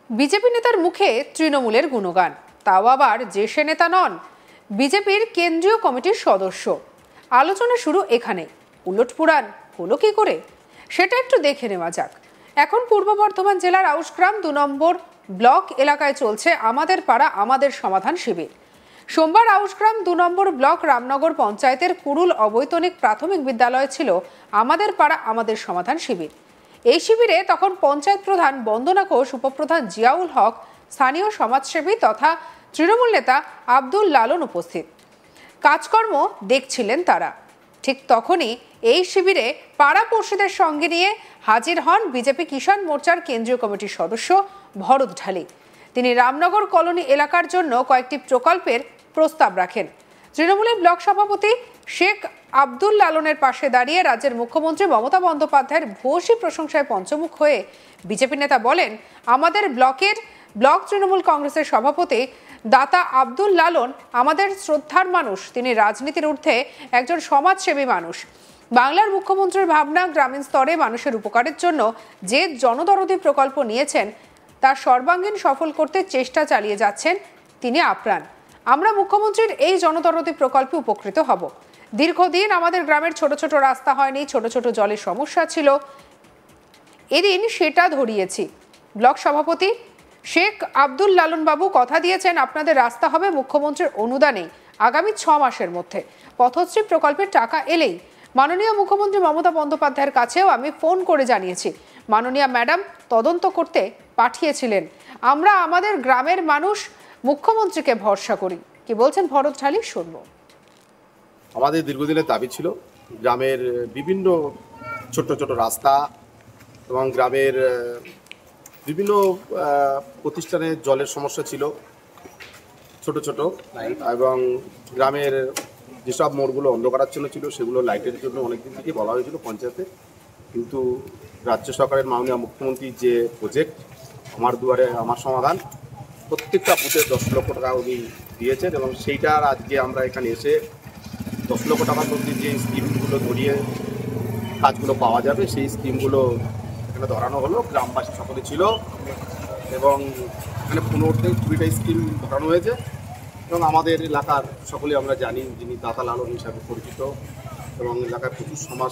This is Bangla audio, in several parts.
বিজেপি নেতার মুখে তৃণমূলের গুণগান, তাও আবার যে সে নেতা নন, বিজেপির কেন্দ্রীয় কমিটির সদস্য। আলোচনা শুরু এখানে। উলটপুরাণ হলো কি করে সেটা একটু দেখে নেওয়া যাক। এখন পূর্ব বর্ধমান জেলার আউশগ্রাম 2 নম্বর ব্লক এলাকায় চলছে আমাদের পাড়া আমাদের সমাধান শিবির। সোমবার আউশগ্রাম 2 নম্বর ব্লক রামনগর পঞ্চায়েতের কুরুল অবৈতনিক প্রাথমিক বিদ্যালয় ছিল আমাদের পাড়া আমাদের সমাধান শিবির। এই শিবিরে তখন পঞ্চায়েত প্রধান বন্দনা ঘোষ, উপপ্রধান জিয়াউল হক, স্থানীয় সমাজসেবী তথা তৃণমূল নেতা আব্দুল লালন উপস্থিত। কাজকর্ম দেখছিলেন তারা। ঠিক তখনই এই শিবিরে পাড়া পড়শিদের সঙ্গে নিয়ে হাজির হন বিজেপি কিষাণ মোর্চার কেন্দ্রীয় কমিটির সদস্য ভরত ঢালি। তিনি রামনগর কলোনি এলাকার জন্য কয়েকটি প্রকল্পের প্রস্তাব রাখেন। তৃণমূলের ব্লক সভাপতি শেখ আব্দুল লালনের পাশে দাঁড়িয়ে রাজ্যের মুখ্যমন্ত্রী মমতা বন্দ্যোপাধ্যায়ের ভূয়সী প্রশংসায় পঞ্চমুখ হয়ে বিজেপি নেতা বলেন, আমাদের ব্লক তৃণমূল কংগ্রেসের সভাপতি দাতা আব্দুল লালন আমাদের শ্রদ্ধার মানুষ। তিনি রাজনীতির ঊর্ধ্বে একজন সমাজসেবী মানুষ। বাংলার মুখ্যমন্ত্রীর ভাবনা গ্রামীণ স্তরে মানুষের উপকারের জন্য যে জনদরদি প্রকল্প নিয়েছেন তা সর্বাঙ্গীন সফল করতে চেষ্টা চালিয়ে যাচ্ছেন তিনি আপ্রাণ। আমরা মুখ্যমন্ত্রীর এই জনদরদি প্রকল্পে উপকৃত হব। দীর্ঘদিন আমাদের গ্রামের ছোট ছোট রাস্তা হয়নি, ছোট ছোট জলের সমস্যা ছিল, এদিন সেটা ধরিয়েছি। ব্লক সভাপতি শেখ আব্দুল লালন বাবু কথা দিয়েছেন আপনাদের রাস্তা হবে মুখ্যমন্ত্রীর অনুদানে আগামী 6 মাসের মধ্যে। পথশ্রী প্রকল্পের টাকা এলেই মাননীয় মুখ্যমন্ত্রী মমতা বন্দ্যোপাধ্যায়ের কাছেও আমি ফোন করে জানিয়েছি। মাননীয় ম্যাডাম তদন্ত করতে পাঠিয়েছিলেন। আমরা আমাদের গ্রামের মানুষ মুখ্যমন্ত্রীকে ভরসা করি। কি বলছেন ভরত ঢালি, শুনবো। আমাদের দীর্ঘদিনের দাবি ছিল গ্রামের বিভিন্ন ছোট ছোট রাস্তা এবং গ্রামের বিভিন্ন প্রতিষ্ঠানে জলের সমস্যা ছিল ছোট ছোট, এবং গ্রামের যেসব মোড়গুলো অন্ধকারাচ্ছন্ন ছিল সেগুলো লাইটের জন্য অনেকদিন থেকে বলা হয়েছিল পঞ্চায়েতে, কিন্তু রাজ্য সরকারের মাননীয় মুখ্যমন্ত্রীর যে প্রজেক্ট আমার দুয়ারে আমার সমাধান, প্রত্যেকটা বুথে 10 লক্ষ টাকা উনি দিয়েছেন এবং সেইটার আজকে আমরা এখানে এসে 10 লক্ষ টাকার মধ্যে যে স্কিমগুলো ধরিয়ে কাজগুলো পাওয়া যাবে সেই স্কিমগুলো এখানে ধরানো হলো। গ্রামবাসী সকলে ছিল এবং এখানে 15 থেকে 20টা স্কিম ধরানো হয়েছে এবং আমাদের এলাকার সকলে আমরা জানি যিনি দাতা লালন হিসাবে পরিচিত এবং এলাকায় প্রচুর সমাজ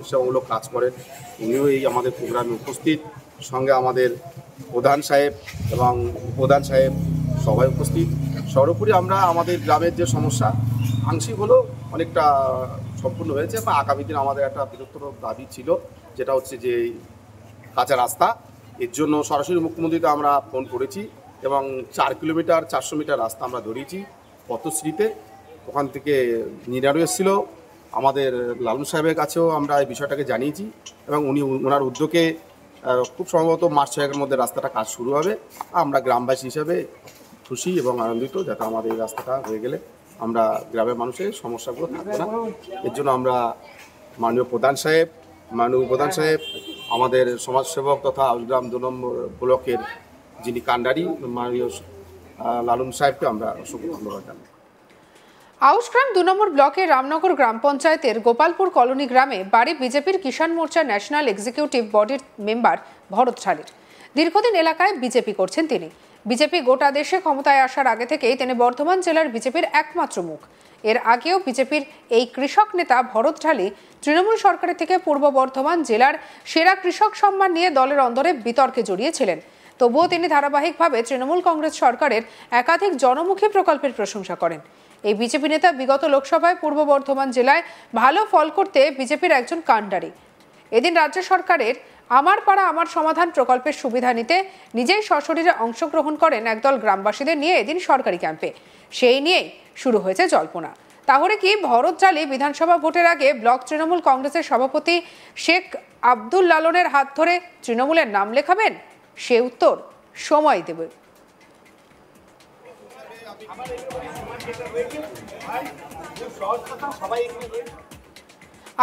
সেবামূলক কাজ করেন, উনিও এই আমাদের প্রোগ্রামে উপস্থিত। সঙ্গে আমাদের প্রধান সাহেব এবং উপপ্রধান সাহেব সবাই উপস্থিত। সর্বোপরি আমরা আমাদের গ্রামের যে সমস্যা আংশিক হলেও অনেকটা সম্পূর্ণ হয়েছে বা আগামী দিন আমাদের একটা বৃহত্তর দাবি ছিল, যেটা হচ্ছে যে কাঁচা রাস্তা। এর জন্য সরাসরি মুখ্যমন্ত্রীকে আমরা ফোন করেছি এবং 4 কিলোমিটার 400 মিটার রাস্তা আমরা ধরিয়েছি পথশ্রীতে। ওখান থেকে ইঞ্জিনিয়ারও এসেছিল, আমাদের লালন সাহেবের কাছেও আমরা এই বিষয়টাকে জানিয়েছি এবং ওনার উদ্যোগে খুব সম্ভবত মাস 6 মধ্যে রাস্তাটা কাজ শুরু হবে। আমরা গ্রামবাসী হিসাবে খুশি এবং আনন্দিত, যাতে আমাদের এই রাস্তাটা হয়ে গেলে আমরা গ্রামের মানুষের সমস্যাগুলো থাকবে না। এর জন্য আমরা মাননীয় প্রধান সাহেব আমাদের সমাজসেবক তথা আউশগ্রাম 2 নম্বর ব্লকের যিনি কান্ডারি মাননীয় লালন সাহেবকে আমরা অসংখ্য ধন্যবাদ জানাই। আউশগ্রাম 2 নম্বর ব্লকের রামনগর গ্রাম পঞ্চায়েতের গোপালপুর কলোনি গ্রামে বাড়ি বিজেপির কিষাণ মোর্চা ন্যাশনাল এক্সিকিউটিভ বডির মেম্বার ভরত ঢালির। দীর্ঘদিন এলাকায় বিজেপি করছেন তিনি। বিজেপি গোটা দেশে ক্ষমতায় আসার আগে থেকেই তিনি বর্ধমান জেলার বিজেপির একমাত্র মুখ। এর আগেও বিজেপির এই কৃষক নেতা ভরত ঢালি তৃণমূল সরকারের থেকে পূর্ব বর্ধমান জেলার সেরা কৃষক সম্মান নিয়ে দলের অন্দরে বিতর্কে জড়িয়েছিলেন। তবুও তিনি ধারাবাহিকভাবে তৃণমূল কংগ্রেস সরকারের একাধিক জনমুখী প্রকল্পের প্রশংসা করেন। এই বিজেপি নেতা বিগত লোকসভায় পূর্ব বর্ধমান জেলায় ভালো ফল করতে বিজেপির একজন কাণ্ডারি। এদিন রাজ্য সরকারের আমার পাড়া আমার সমাধান প্রকল্পের সুবিধা নিতে নিজেই সশরীরে অংশগ্রহণ করেন একদল গ্রামবাসীদের নিয়ে এদিন সরকারি ক্যাম্পে। সেই নিয়েই শুরু হয়েছে জল্পনা। তাহলে কি ভরত ঢালি বিধানসভা ভোটের আগে ব্লক তৃণমূল কংগ্রেসের সভাপতি শেখ আব্দুল লালনের হাত ধরে তৃণমূলের নাম লেখাবেন? সে উত্তর সময় দেবে।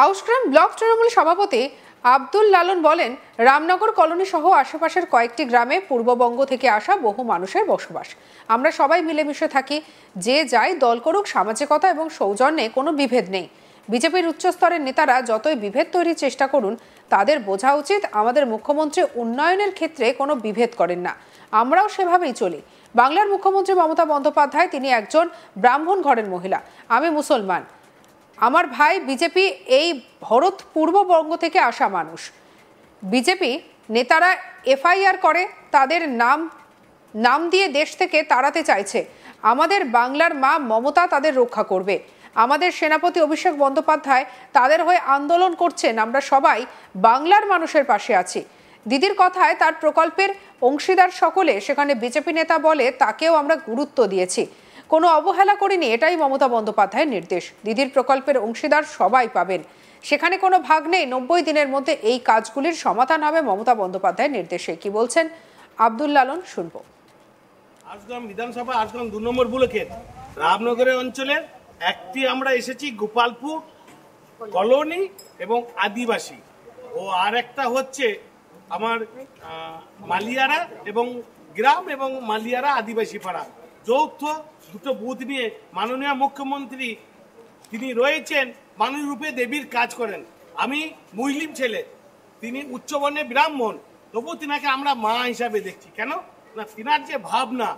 আউশগ্রাম ব্লক তৃণমূল সভাপতি আব্দুল লালন বলেন, রামনগর কলোনি সহ আশেপাশের কয়েকটি গ্রামে পূর্ববঙ্গ থেকে আসা বহু মানুষের বসবাস। আমরা সবাই মিলেমিশে থাকি, যে যাই দল করুক, সামাজিকতা এবং সৌজন্যে কোনো বিভেদ নেই। বিজেপির উচ্চস্তরের নেতারা যতই বিভেদ তৈরির চেষ্টা করুন, তাদের বোঝা উচিত আমাদের মুখ্যমন্ত্রী উন্নয়নের ক্ষেত্রে কোনো বিভেদ করেন না, আমরাও সেভাবেই চলি। বাংলার মুখ্যমন্ত্রী মমতা বন্দ্যোপাধ্যায়, তিনি একজন ব্রাহ্মণ ঘরের মহিলা, আমি মুসলমান, আমার ভাই বিজেপি এই ভারত পূর্ববঙ্গ থেকে আসা মানুষ। বিজেপি নেতারা এফআইআর করে তাদের নাম দিয়ে দেশ থেকে তাড়াতে চাইছে। আমাদের বাংলার মা মমতা তাদের রক্ষা করবে। আমাদের সেনাপতি অভিষেক বন্দ্যোপাধ্যায় তাদের হয়ে আন্দোলন করছেন, আমরা সবাই বাংলার মানুষের পাশে আছি। দিদির কথায় তার প্রকল্পের অংশীদার সকলে, সেখানে বিজেপি নেতা বলে তাকেও আমরা গুরুত্ব দিয়েছি, কোনো অবহেলা করিনি, এটাই মমতা বন্দ্যোপাধ্যায়ের নির্দেশ। দিদির প্রকল্পের অংশীদার সবাই পাবেন, সেখানে কোনো ভাগ নেই। 90 দিনের মধ্যে এই কাজগুলির সমাধান হবে মমতা বন্দ্যোপাধ্যায়ের নির্দেশে। কি বলছেন আব্দুল লালন, শুনবো। আজগাম বিধানসভা আজগাম 2 নম্বর ব্লকের রামনগরের অঞ্চলের একটি আমরা এসেছি গোপালপুর কলোনি এবং আদিবাসী, ও আর একটা হচ্ছে আমার মালিয়ারা এবং গ্রাম এবং মালিয়ারা আদিবাসী পাড়া, যৌথ দুটো বুথ নিয়ে মাননীয় মুখ্যমন্ত্রী তিনি রয়েছেন, মানুষ রূপে দেবীর কাজ করেন। আমি মুসলিম ছেলে, তিনি উচ্চবর্ণে ব্রাহ্মণ, তবু তিনাকে আমরা মা হিসাবে দেখছি। কেন না, তিনার যে ভাবনা,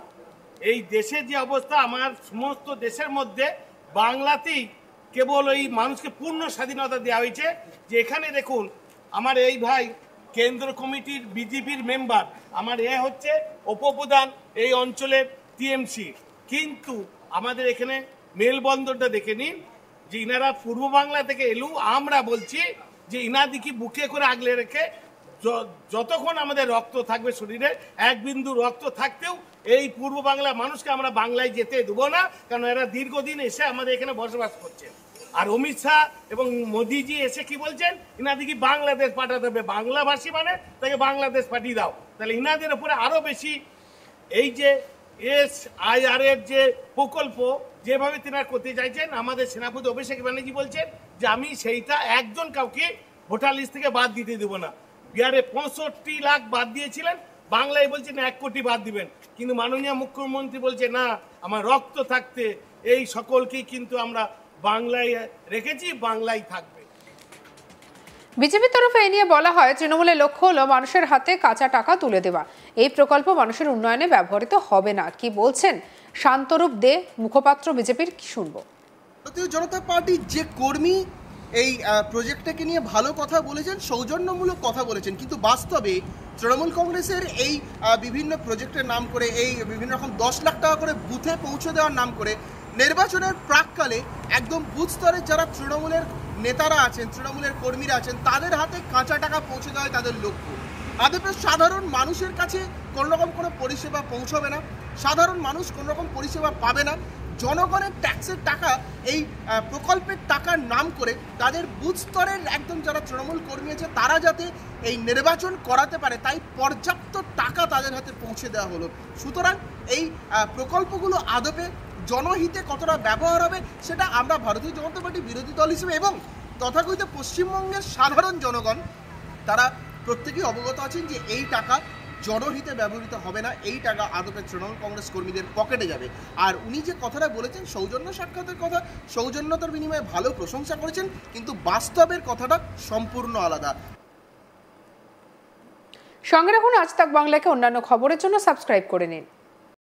এই দেশের যে অবস্থা, আমার সমস্ত দেশের মধ্যে বাংলাতেই কেবল এই মানুষকে পূর্ণ স্বাধীনতা দেওয়া হয়েছে। যে এখানে দেখুন, আমার এই ভাই কেন্দ্র কমিটির বিজেপির মেম্বার, আমার হচ্ছে উপপ্রধান এই অঞ্চলের টিএমসি, কিন্তু আমাদের এখানে মেলবন্দরটা দেখে নিন যে ইনারা পূর্ব বাংলা থেকে এলু। আমরা বলছি যে ইনাদিকে বুকে করে আগলে রেখে যতক্ষণ আমাদের রক্ত থাকবে শরীরে, এক বিন্দু রক্ত থাকতেও এই পূর্ব বাংলার মানুষকে আমরা বাংলায় যেতে দেবো না, কারণ এরা দীর্ঘদিন এসে আমাদের এখানে বসবাস করছেন। আর অমিত শাহ এবং মোদিজি এসে কি বলছেন, ইনাদিকে বাংলাদেশ পাঠাতে হবে, বাংলাভাষী মানে তাকে বাংলাদেশ পাঠিয়ে দাও। তাহলে ইনাদের উপরে আরো বেশি এই যে SIR এর যে প্রকল্প যেভাবে তিনারা করতে চাইছেন, আমাদের সেনাপতি অভিষেক ব্যানার্জি বলছেন যে আমি সেইটা একজন কাউকে ভোটার লিস্ট থেকে বাদ দিতে দেবো না। বিহারে 65 লাখ বাদ দিয়েছিলেন, বাংলায় বলছেন 1 কোটি বাদ দিবেন, কিন্তু মাননীয় মুখ্যমন্ত্রী বলছে না, আমার রক্ত থাকতে এই সকলকেই কিন্তু আমরা বাংলায় রেখেছি, বাংলায় থাকবে। বিজেপির তরফে এ নিয়ে বলা হয়, তৃণমূলের লক্ষ্য হলো মানুষের হাতে কাঁচা টাকা তুলে দেওয়া। এই প্রকল্প মানুষের উন্নয়নে ব্যবহৃত হবে না। কি বলছেন শান্তরূপ দে, মুখপাত্র বিজেপির, কি শুনবো। ভারতীয় জনতা পার্টির যে কর্মী এই প্রজেক্টটাকে নিয়ে ভালো কথা বলেছেন, সৌজন্যমূলক কথা বলেছেন, কিন্তু বাস্তবে তৃণমূল কংগ্রেসের এই বিভিন্ন প্রজেক্টের নাম করে, এই বিভিন্ন রকম 10 লাখ টাকা করে বুথে পৌঁছে দেওয়ার নাম করে নির্বাচনের প্রাককালে একদম বুথ স্তরে যারা তৃণমূলের নেতারা আছেন, তৃণমূলের কর্মীরা আছেন, তাদের হাতে কাঁচা টাকা পৌঁছে দেওয়া তাদের লক্ষ্য। আদপে সাধারণ মানুষের কাছে কোনো রকম কোনো পরিষেবা পৌঁছবে না, সাধারণ মানুষ কোনো রকম পরিষেবা পাবে না। জনগণের ট্যাক্সের টাকা, এই প্রকল্পের টাকার নাম করে তাদের বুথ স্তরের একদম যারা তৃণমূল কর্মী আছে তারা যাতে এই নির্বাচন করাতে পারে, তাই পর্যাপ্ত টাকা তাদের হাতে পৌঁছে দেওয়া হলো। সুতরাং এই প্রকল্পগুলো আদপে জনহিতে কতটা ব্যবহার হবে সেটা আমরা ভারতীয় জনতা পার্টি বিরোধী দল হিসেবে এবং তথাকথিত পশ্চিমবঙ্গের সাধারণ জনগণ তারা প্রত্যেকেই অবগত আছেন যে এই টাকা জনহিতে ব্যবহৃত হবে না, এই টাকা আদপে তৃণমূল কংগ্রেস কর্মীদের পকেটে যাবে। আর উনি যে কথাটা বলেছেন সৌজন্য সাক্ষাতের কথা, সৌজন্যতার বিনিময়ে ভালো প্রশংসা করেছেন, কিন্তু বাস্তবের কথাটা সম্পূর্ণ আলাদা। সঙ্গে রাখুন আজ তাক বাংলাকে অন্যান্য খবরের জন্য সাবস্ক্রাইব করে নিন।